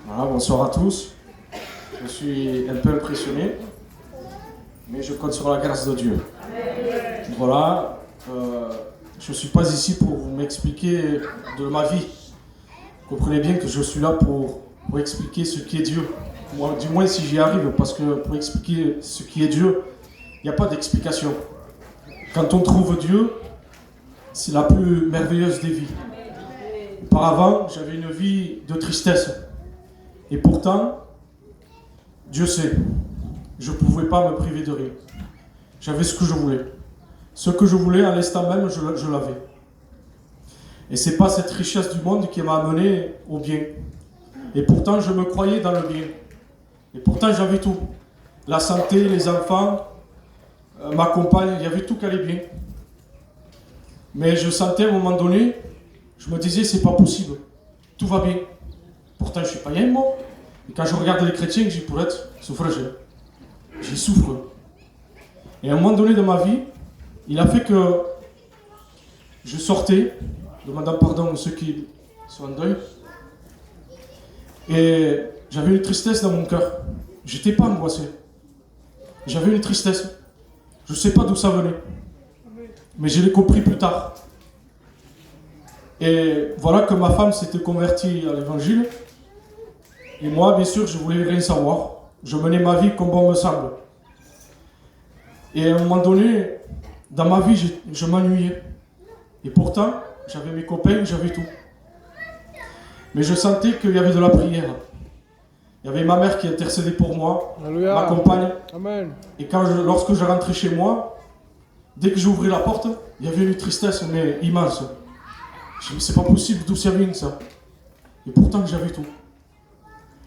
Voilà, bonsoir à tous. Je suis un peu impressionné, mais je compte sur la grâce de Dieu. Voilà, je ne suis pas ici pour vous m'expliquer de ma vie. Comprenez bien que je suis là pour expliquer ce qui est Dieu. Moi, du moins si j'y arrive, parce que pour expliquer ce qui est Dieu, il n'y a pas d'explication. Quand on trouve Dieu, c'est la plus merveilleuse des vies. Auparavant, j'avais une vie de tristesse. Et pourtant, Dieu sait, je ne pouvais pas me priver de rien. J'avais ce que je voulais. Ce que je voulais, à l'instant même, je l'avais. Et ce n'est pas cette richesse du monde qui m'a amené au bien. Et pourtant, je me croyais dans le bien. Et pourtant, j'avais tout. La santé, les enfants, ma compagne, il y avait tout qui allait bien. Mais je sentais à un moment donné, je me disais, c'est pas possible. Tout va bien. Pourtant, je suis païen, moi. Et quand je regarde les chrétiens, j'ai pour être souffrageux. J'y souffre. Et à un moment donné de ma vie, il a fait que je sortais, demandant pardon à ceux qui sont en deuil. Et j'avais une tristesse dans mon cœur. J'étais pas angoissé. J'avais une tristesse. Je ne sais pas d'où ça venait. Mais je l'ai compris plus tard. Et voilà que ma femme s'était convertie à l'évangile. Et moi, bien sûr, je voulais rien savoir. Je menais ma vie comme bon me semble. Et à un moment donné, dans ma vie, je m'ennuyais. Et pourtant, j'avais mes copains, j'avais tout. Mais je sentais qu'il y avait de la prière. Il y avait ma mère qui intercédait pour moi, Alléluia. ma compagne. Amen. Et lorsque je rentrais chez moi, dès que j'ouvrais la porte, il y avait une tristesse mais immense. Je me disais, c'est pas possible, d'où ça vient ça? Et pourtant, j'avais tout.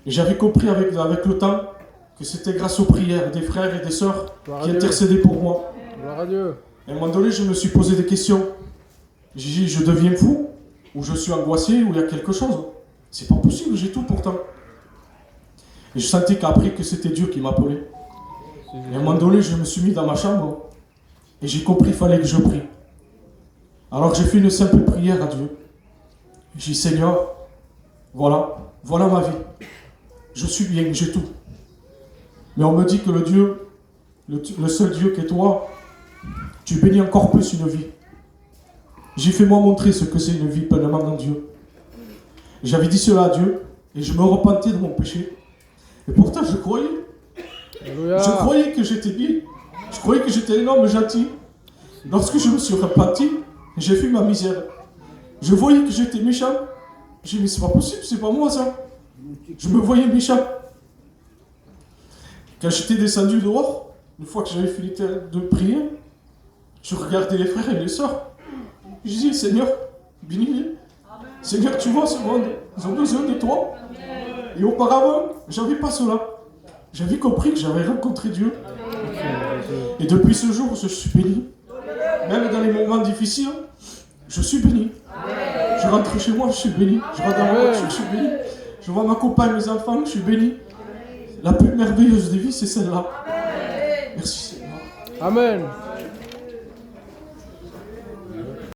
Et j'avais compris avec le temps que c'était grâce aux prières des frères et des sœurs qui intercédaient pour moi. Gloire à Dieu. Et à un moment donné, je me suis posé des questions. J'ai dit, je deviens fou? Ou je suis angoissé? Ou il y a quelque chose? C'est pas possible, j'ai tout pourtant. Et je sentais qu'après que c'était Dieu qui m'appelait. Et à un moment donné, je me suis mis dans ma chambre. Et j'ai compris qu'il fallait que je prie. Alors j'ai fait une simple prière à Dieu. J'ai dit, Seigneur, voilà ma vie. Je suis bien, j'ai tout. Mais on me dit que le seul Dieu qui est toi, tu bénis encore plus une vie. J'ai fait moi montrer ce que c'est une vie pleinement en Dieu. J'avais dit cela à Dieu, et je me repentais de mon péché. Et pourtant je croyais. Alléluia. Je croyais que j'étais bien. Je croyais que j'étais un homme gentil. Lorsque je me suis repenti, j'ai vu ma misère. Je voyais que j'étais méchant. J'ai dit, mais c'est pas possible, c'est pas moi ça. Je me voyais méchant. Quand j'étais descendu dehors, une fois que j'avais fini de prier, je regardais les frères et les sœurs. Je disais, Seigneur, bénis-les. Seigneur, tu vois ce monde, ils ont besoin de toi. Et auparavant, j'avais pas cela. J'avais compris que j'avais rencontré Dieu. Et depuis ce jour, je suis béni. Même dans les moments difficiles, je suis béni. Je rentre chez moi, je suis béni. Je rentre dans ma voiture, je suis béni. Je vois ma compagne, mes enfants, je suis béni. La plus merveilleuse des vies, c'est celle-là. Merci Seigneur. Amen.